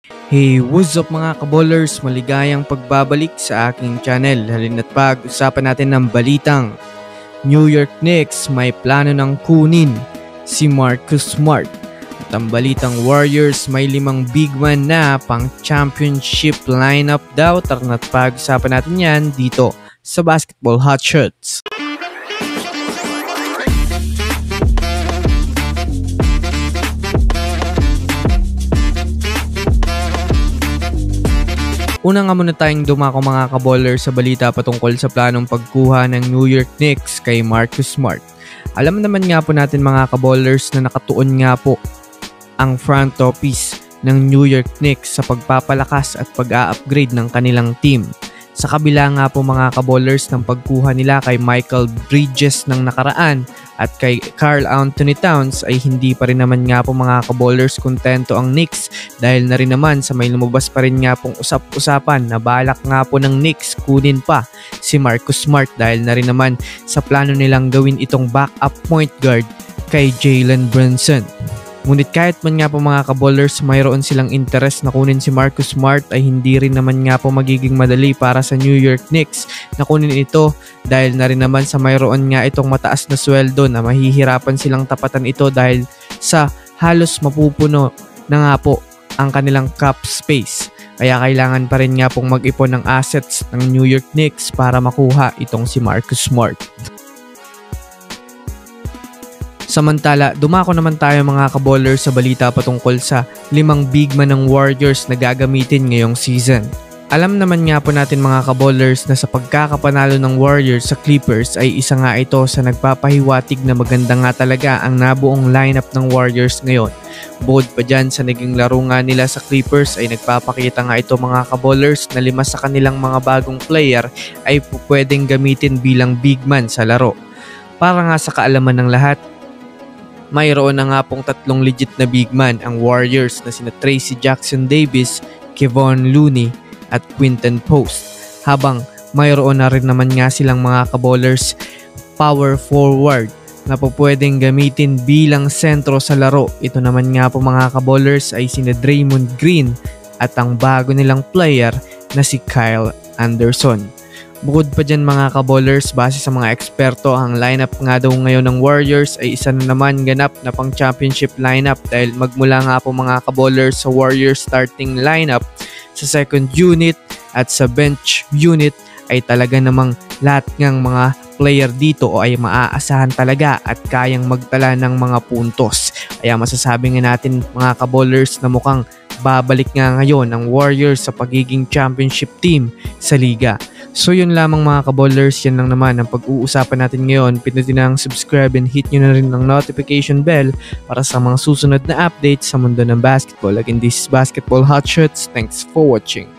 Hey, what's up mga kaballers? Maligayang pagbabalik sa aking channel. Halina't pag-usapan natin ng balitang New York Knicks may plano ng kunin si Marcus Smart. At ang balitang Warriors may 5 big man na pang championship lineup daw. Tara na't pag-usapan natin yan dito sa Basketball Hotshots. Una nga muna tayong dumako mga kaballers sa balita patungkol sa planong pagkuha ng New York Knicks kay Marcus Smart. Alam naman nga po natin mga kaballers na nakatuon nga po ang front office ng New York Knicks sa pagpapalakas at pag-a-upgrade ng kanilang team. Sa kabila nga po mga kaballers ng pagkuha nila kay Michael Bridges ng nakaraan at kay Karl Anthony Towns ay hindi pa rin naman nga po mga kaballers kontento ang Knicks dahil na rin naman sa may lumabas pa rin nga pong usap-usapan na balak nga po ng Knicks kunin pa si Marcus Smart dahil na rin naman sa plano nilang gawin itong backup point guard kay Jalen Brunson. Ngunit kahit man nga po mga kaballers mayroon silang interest na kunin si Marcus Smart ay hindi rin naman nga po magiging madali para sa New York Knicks na kunin ito dahil na rin naman sa mayroon nga itong mataas na sweldo na mahihirapan silang tapatan ito dahil sa halos mapupuno na nga po ang kanilang cap space. Kaya kailangan pa rin nga pong mag-ipon ng assets ng New York Knicks para makuha itong si Marcus Smart. Samantala, dumako naman tayo mga kaballers sa balita patungkol sa 5 big man ng Warriors na gagamitin ngayong season. Alam naman nga po natin mga kaballers na sa pagkakapanalo ng Warriors sa Clippers ay isa nga ito sa nagpapahiwatig na maganda nga talaga ang nabuong lineup ng Warriors ngayon. Bukod pa dyan sa naging laro nga nila sa Clippers ay nagpapakita nga ito mga kaballers na 5 sa kanilang mga bagong player ay pwedeng gamitin bilang big man sa laro. Para nga sa kaalaman ng lahat, mayroon na nga pong 3 legit na big man ang Warriors na sina Tracy Jackson Davis, Kevon Looney at Quinton Post. Habang mayroon na rin naman nga silang mga kaballers power forward na po pwedeng gamitin bilang sentro sa laro. Ito naman nga po mga kaballers ay sina Draymond Green at ang bago nilang player na si Kyle Anderson. Bukod pa dyan mga kaballers, base sa mga eksperto, ang lineup nga daw ngayon ng Warriors ay isa na naman ganap na pang championship lineup dahil magmula nga po mga kaballers sa Warriors starting lineup, sa second unit at sa bench unit ay talaga namang lahat ng mga player dito o ay maaasahan talaga at kayang magtala ng mga puntos. Kaya masasabi nga natin mga kaballers na mukhang babalik nga ngayon ang Warriors sa pagiging championship team sa liga. So yun lamang mga kaballers, yan lang naman ang pag-uusapan natin ngayon. Pindutin na ang subscribe and hit nyo na rin ang notification bell para sa mga susunod na updates sa mundo ng basketball. Again, this is Basketball Hotshots. Thanks for watching.